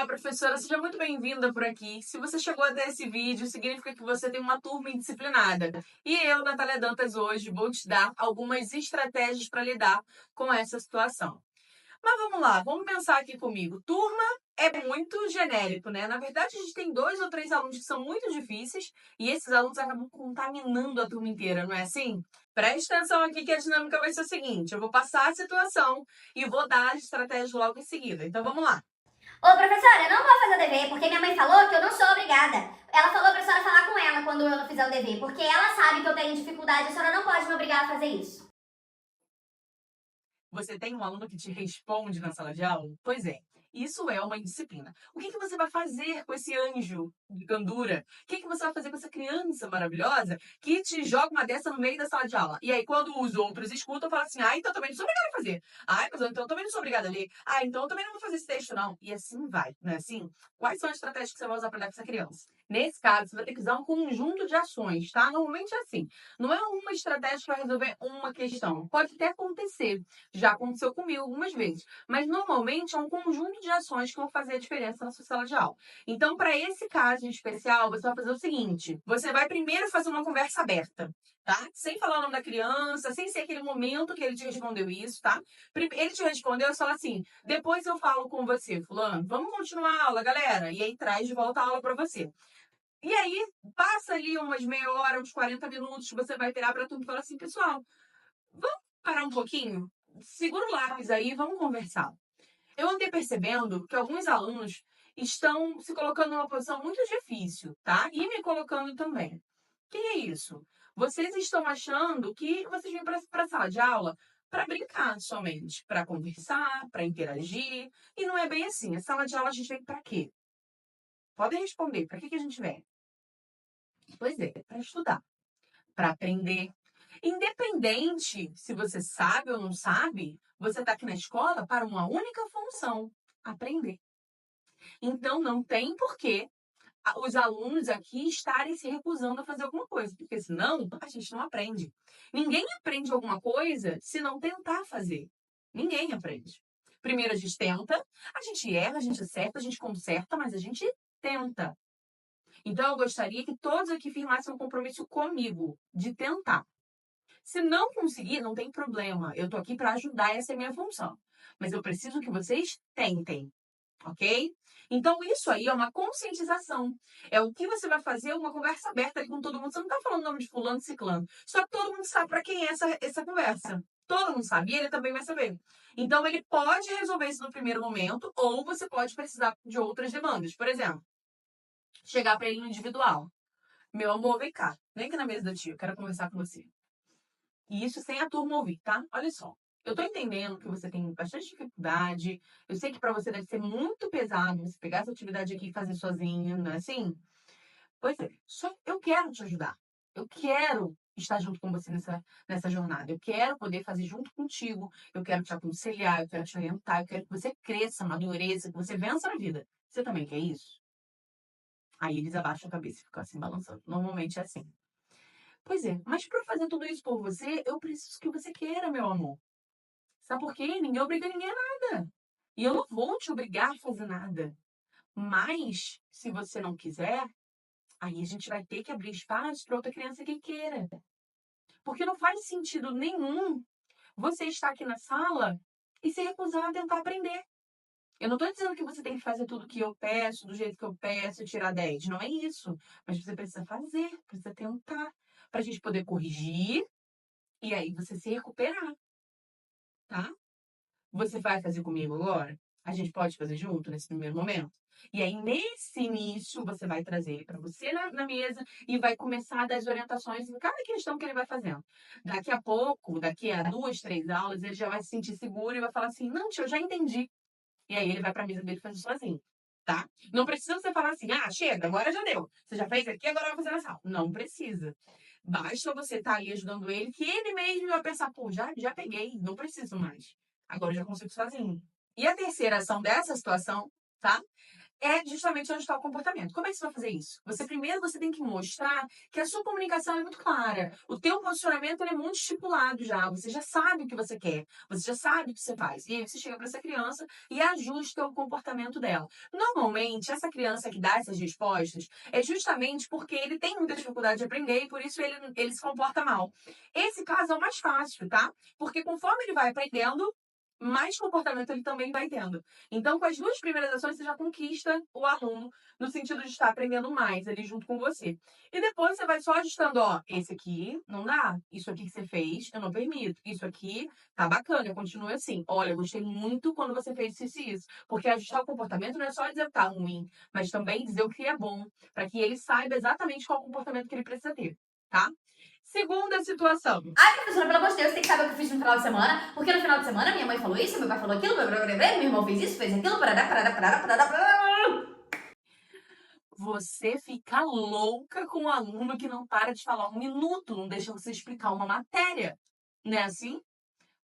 Olá, professora, seja muito bem-vinda por aqui. Se você chegou até esse vídeo, significa que você tem uma turma indisciplinada. E eu, Natália Dantas, hoje vou te dar algumas estratégias para lidar com essa situação. Mas vamos lá, vamos pensar aqui comigo. Turma é muito genérico, né? Na verdade, a gente tem 2 ou 3 alunos que são muito difíceis e esses alunos acabam contaminando a turma inteira, não é assim? Preste atenção aqui que a dinâmica vai ser o seguinte: eu vou passar a situação e vou dar as estratégias logo em seguida. Então vamos lá. Ô, professora, eu não vou fazer o dever, porque minha mãe falou que eu não sou obrigada. Ela falou pra senhora falar com ela quando eu não fizer o dever, porque ela sabe que eu tenho dificuldade, a senhora não pode me obrigar a fazer isso. Você tem um aluno que te responde na sala de aula? Pois é, isso é uma indisciplina. O que você vai fazer com esse anjo de candura? O que você vai fazer com essa criança maravilhosa que te joga uma dessa no meio da sala de aula? E aí, quando os outros escutam, falam assim: ah, então eu também não sou obrigada a fazer. Ah, mas então eu também não sou obrigada a ler. Ah, então eu também não vou fazer esse texto, não. E assim vai, não é assim? Quais são as estratégias que você vai usar para dar para essa criança? Nesse caso, você vai ter que usar um conjunto de ações, tá? Normalmente é assim. Não é uma estratégia que vai resolver uma questão. Pode até acontecer. Já aconteceu comigo algumas vezes. Mas normalmente é um conjunto de ações que vão fazer a diferença na sua sala de aula. Então, para esse caso em especial, você vai fazer o seguinte: você vai primeiro fazer uma conversa aberta, tá? Sem falar o nome da criança, sem ser aquele momento que ele te respondeu isso, tá? Ele te respondeu e fala assim: depois eu falo com você, fulano, vamos continuar a aula, galera? E aí traz de volta a aula para você. E aí, passa ali umas meia hora, uns 40 minutos, você vai virar para a turma e falar assim: pessoal, vamos parar um pouquinho? Segura o lápis aí e vamos conversar. Eu andei percebendo que alguns alunos estão se colocando numa posição muito difícil, tá? E me colocando também. O que é isso? Vocês estão achando que vocês vêm para a sala de aula para brincar somente, para conversar, para interagir. E não é bem assim. A sala de aula a gente vem para quê? Podem responder. Para que a gente vem? Pois é, para estudar, para aprender. Independente se você sabe ou não sabe, você está aqui na escola para uma única função: aprender. Então, não tem porquê os alunos aqui estarem se recusando a fazer alguma coisa, porque senão a gente não aprende. Ninguém aprende alguma coisa se não tentar fazer. Ninguém aprende. Primeiro a gente tenta, a gente erra, a gente acerta, a gente conserta, mas a gente tenta. Então, eu gostaria que todos aqui firmassem um compromisso comigo de tentar. Se não conseguir, não tem problema. Eu tô aqui para ajudar, essa é a minha função. Mas eu preciso que vocês tentem, ok? Então, isso aí é uma conscientização. É o que você vai fazer, uma conversa aberta ali com todo mundo. Você não está falando o nome de fulano e ciclano. Só que todo mundo sabe para quem é essa conversa. Todo mundo sabe. E ele também vai saber. Então, ele pode resolver isso no primeiro momento, ou você pode precisar de outras demandas. Por exemplo, chegar para ele no individual. Meu amor, vem cá. Vem aqui na mesa da tia. Eu quero conversar com você. E isso sem a turma ouvir, tá? Olha só. Eu tô entendendo que você tem bastante dificuldade. Eu sei que para você deve ser muito pesado você pegar essa atividade aqui e fazer sozinho, não é assim? Pois é. Só que eu quero te ajudar. Eu quero estar junto com você nessa jornada. Eu quero poder fazer junto contigo. Eu quero te aconselhar, eu quero te orientar, eu quero que você cresça, amadureça, que você vença na vida. Você também quer isso? Aí eles abaixam a cabeça e ficam assim balançando. Normalmente é assim. Pois é, mas para fazer tudo isso por você, eu preciso que você queira, meu amor. Sabe por quê? Ninguém obriga ninguém a nada. E eu não vou te obrigar a fazer nada. Mas, se você não quiser, aí a gente vai ter que abrir espaço para outra criança que queira. Porque não faz sentido nenhum você estar aqui na sala e se recusar a tentar aprender. Eu não estou dizendo que você tem que fazer tudo que eu peço, do jeito que eu peço, e tirar 10. Não é isso. Mas você precisa fazer, precisa tentar. Para a gente poder corrigir e aí você se recuperar, tá? Você vai fazer comigo agora? A gente pode fazer junto nesse primeiro momento? E aí, nesse início, você vai trazer ele para você na mesa e vai começar a dar as orientações em cada questão que ele vai fazendo. Daqui a pouco, daqui a 2, 3 aulas, ele já vai se sentir seguro e vai falar assim: não, tio, eu já entendi. E aí ele vai para a mesa dele fazer sozinho, tá? Não precisa você falar assim: ah, chega, agora já deu. Você já fez aqui, agora vai fazer na sala. Não precisa. Basta você estar ali ajudando ele, que ele mesmo vai pensar: pô, já peguei, não preciso mais. Agora eu já consigo sozinho. E a terceira ação dessa situação, tá? é justamente ajustar o comportamento. Como é que você vai fazer isso? Você tem que mostrar que a sua comunicação é muito clara. O teu posicionamento ele é muito estipulado já. Você já sabe o que você quer. Você já sabe o que você faz. E aí você chega para essa criança e ajusta o comportamento dela. Normalmente, essa criança que dá essas respostas é justamente porque ele tem muita dificuldade de aprender e por isso ele se comporta mal. Esse caso é o mais fácil, tá? Porque conforme ele vai aprendendo, mais comportamento ele também vai tendo. Então, com as duas primeiras ações, você já conquista o aluno no sentido de estar aprendendo mais ali junto com você. E depois você vai só ajustando, ó, esse aqui não dá, isso aqui que você fez, eu não permito, isso aqui tá bacana, continua assim. Olha, eu gostei muito quando você fez isso e isso. Porque ajustar o comportamento não é só dizer que tá ruim, mas também dizer o que é bom, para que ele saiba exatamente qual comportamento que ele precisa ter, tá? Segunda situação. Ai, professora, pelo amor de Deus, tem que saber o que eu fiz no final de semana, porque no final de semana minha mãe falou isso, meu pai falou aquilo, meu irmão fez isso, fez aquilo, parará, parará, parará, parará, parará. Você fica louca com um aluno que não para de falar um minuto, não deixa você explicar uma matéria. Não é assim?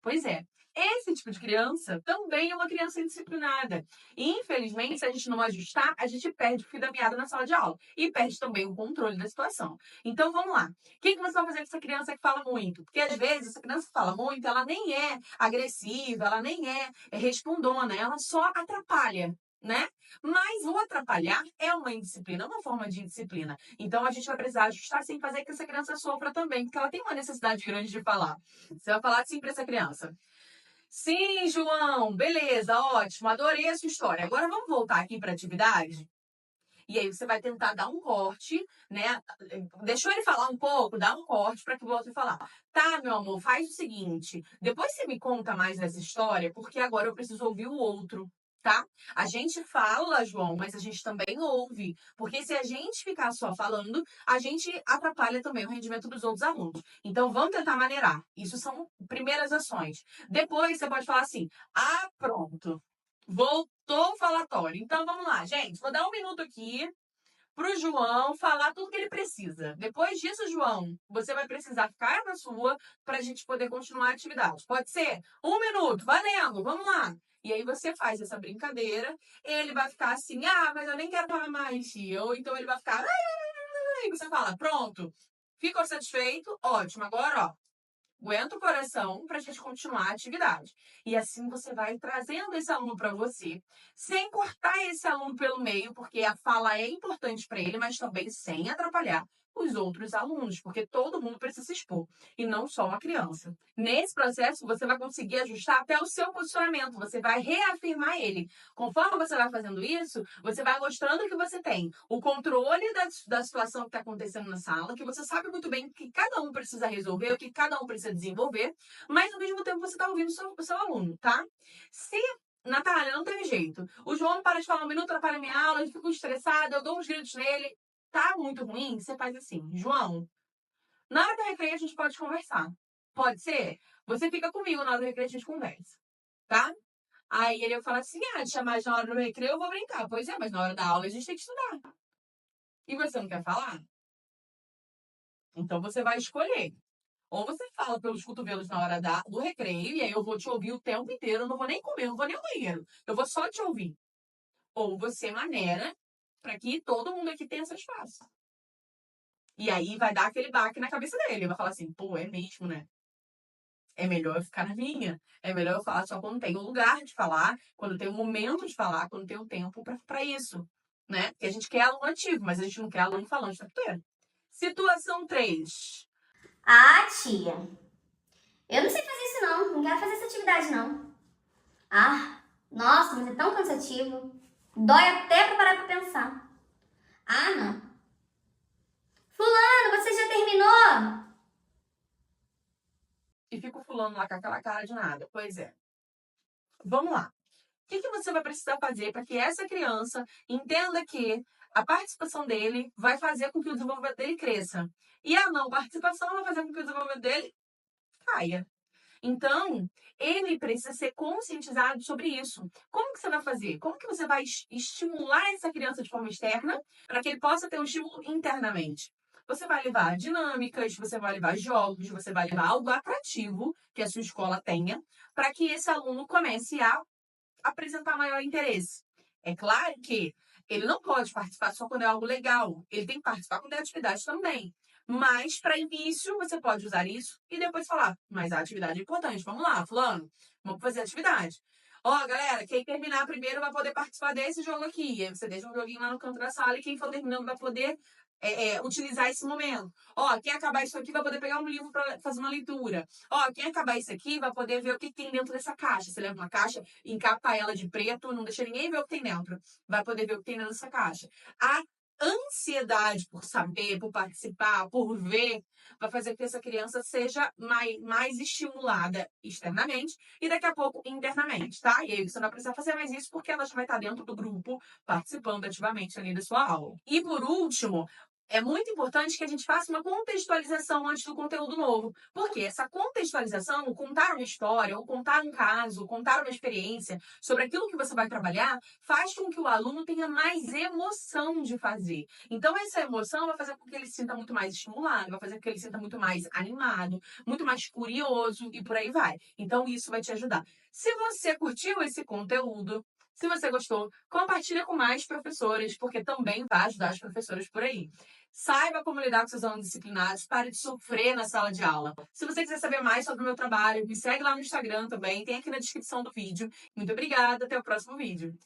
Pois é. Esse tipo de criança também é uma criança indisciplinada. E, infelizmente, se a gente não ajustar, a gente perde o fio da meada na sala de aula. E perde também o controle da situação. Então, vamos lá. O que você vai fazer com essa criança que fala muito? Porque, às vezes, essa criança que fala muito, ela nem é agressiva, ela nem é respondona, ela só atrapalha, né? Mas o atrapalhar é uma indisciplina, é uma forma de indisciplina. Então, a gente vai precisar ajustar sem fazer que essa criança sofra também, porque ela tem uma necessidade grande de falar. Você vai falar assim para essa criança. Sim, João, beleza, ótimo, adorei a sua história. Agora vamos voltar aqui para a atividade? E aí você vai tentar dar um corte, né? Deixou ele falar um pouco, dá um corte para que o outro falar. Tá, meu amor, faz o seguinte, depois você me conta mais dessa história, porque agora eu preciso ouvir o outro. Tá? A gente fala, João, mas a gente também ouve. Porque se a gente ficar só falando, a gente atrapalha também o rendimento dos outros alunos. Então, vamos tentar maneirar. Isso são primeiras ações. Depois, você pode falar assim: ah, pronto. Voltou o falatório. Então, vamos lá, gente. Vou dar um minuto aqui pro João falar tudo que ele precisa. Depois disso, João, você vai precisar ficar na sua para a gente poder continuar a atividade. Pode ser? Um minuto, valendo, vamos lá. E aí você faz essa brincadeira, ele vai ficar assim, ah, mas eu nem quero falar mais, tia. Ou então ele vai ficar, e você fala, pronto, ficou satisfeito? Ótimo, agora, ó, aguenta o coração para a gente continuar a atividade. E assim você vai trazendo esse aluno para você, sem cortar esse aluno pelo meio, porque a fala é importante para ele, mas também sem atrapalhar os outros alunos, porque todo mundo precisa se expor, e não só uma criança. Nesse processo, você vai conseguir ajustar até o seu posicionamento, você vai reafirmar ele. Conforme você vai fazendo isso, você vai mostrando que você tem o controle da situação que está acontecendo na sala, que você sabe muito bem o que cada um precisa resolver, o que cada um precisa desenvolver, mas ao mesmo tempo você está ouvindo o seu aluno, tá? Se Natália, não teve jeito. O João não para de falar um minuto, atrapalha minha aula, eu fico estressada, eu dou uns gritos nele. Tá muito ruim? Você faz assim, João, na hora do recreio a gente pode conversar. Pode ser? Você fica comigo na hora do recreio a gente conversa, tá? Aí ele fala assim, ah, te chamar na hora do recreio eu vou brincar. Pois é, mas na hora da aula a gente tem que estudar. E você não quer falar? Então você vai escolher. Ou você fala pelos cotovelos na hora do recreio, e aí eu vou te ouvir o tempo inteiro, eu não vou nem comer, não vou nem ao banheiro. Eu vou só te ouvir. Ou você maneira para que todo mundo aqui tenha seu espaço. E aí vai dar aquele baque na cabeça dele. Vai falar assim, pô, é mesmo, né? É melhor eu ficar na minha. É melhor eu falar só quando tem um lugar de falar, quando tem um momento de falar, quando tem um tempo para isso. Né? Porque a gente quer aluno ativo, mas a gente não quer aluno falante o tempo inteiro. Situação 3. Ah, tia, eu não sei fazer isso não, não quero fazer essa atividade não. Ah, nossa, mas é tão cansativo. Dói até pra parar pra pensar. Ah, não. Fulano, você já terminou? E fica o fulano lá com aquela cara de nada. Pois é. Vamos lá. O que você vai precisar fazer para que essa criança entenda que a participação dele vai fazer com que o desenvolvimento dele cresça? E a não participação vai fazer com que o desenvolvimento dele caia. Então, ele precisa ser conscientizado sobre isso. Como que você vai fazer? Como que você vai estimular essa criança de forma externa para que ele possa ter um estímulo internamente? Você vai levar dinâmicas, você vai levar jogos, você vai levar algo atrativo que a sua escola tenha para que esse aluno comece a apresentar maior interesse. É claro que ele não pode participar só quando é algo legal, ele tem que participar quando é atividade também. Mas, para início, você pode usar isso e depois falar, mas a atividade é importante. Vamos lá, fulano, vamos fazer a atividade. Ó, galera, quem terminar primeiro vai poder participar desse jogo aqui. E aí você deixa um joguinho lá no canto da sala e quem for terminando vai poder utilizar esse momento. Ó, quem acabar isso aqui vai poder pegar um livro para fazer uma leitura. Ó, quem acabar isso aqui vai poder ver o que tem dentro dessa caixa. Você leva uma caixa, encapa ela de preto, não deixa ninguém ver o que tem dentro. Vai poder ver o que tem dentro dessa caixa. A ansiedade por saber, por participar, por ver, vai fazer com que essa criança seja mais estimulada externamente e daqui a pouco internamente, tá? E aí você não vai precisar fazer mais isso porque ela já vai estar dentro do grupo, participando ativamente ali da sua aula. E por último, é muito importante que a gente faça uma contextualização antes do conteúdo novo. Porque essa contextualização, contar uma história, ou contar um caso, contar uma experiência sobre aquilo que você vai trabalhar, faz com que o aluno tenha mais emoção de fazer. Então, essa emoção vai fazer com que ele se sinta muito mais estimulado, vai fazer com que ele se sinta muito mais animado, muito mais curioso e por aí vai. Então, isso vai te ajudar. Se você curtiu esse conteúdo, se você gostou, compartilha com mais professores, porque também vai ajudar as professoras por aí. Saiba como lidar com seus alunos disciplinados, pare de sofrer na sala de aula. Se você quiser saber mais sobre o meu trabalho, me segue lá no Instagram também, tem aqui na descrição do vídeo. Muito obrigada, até o próximo vídeo.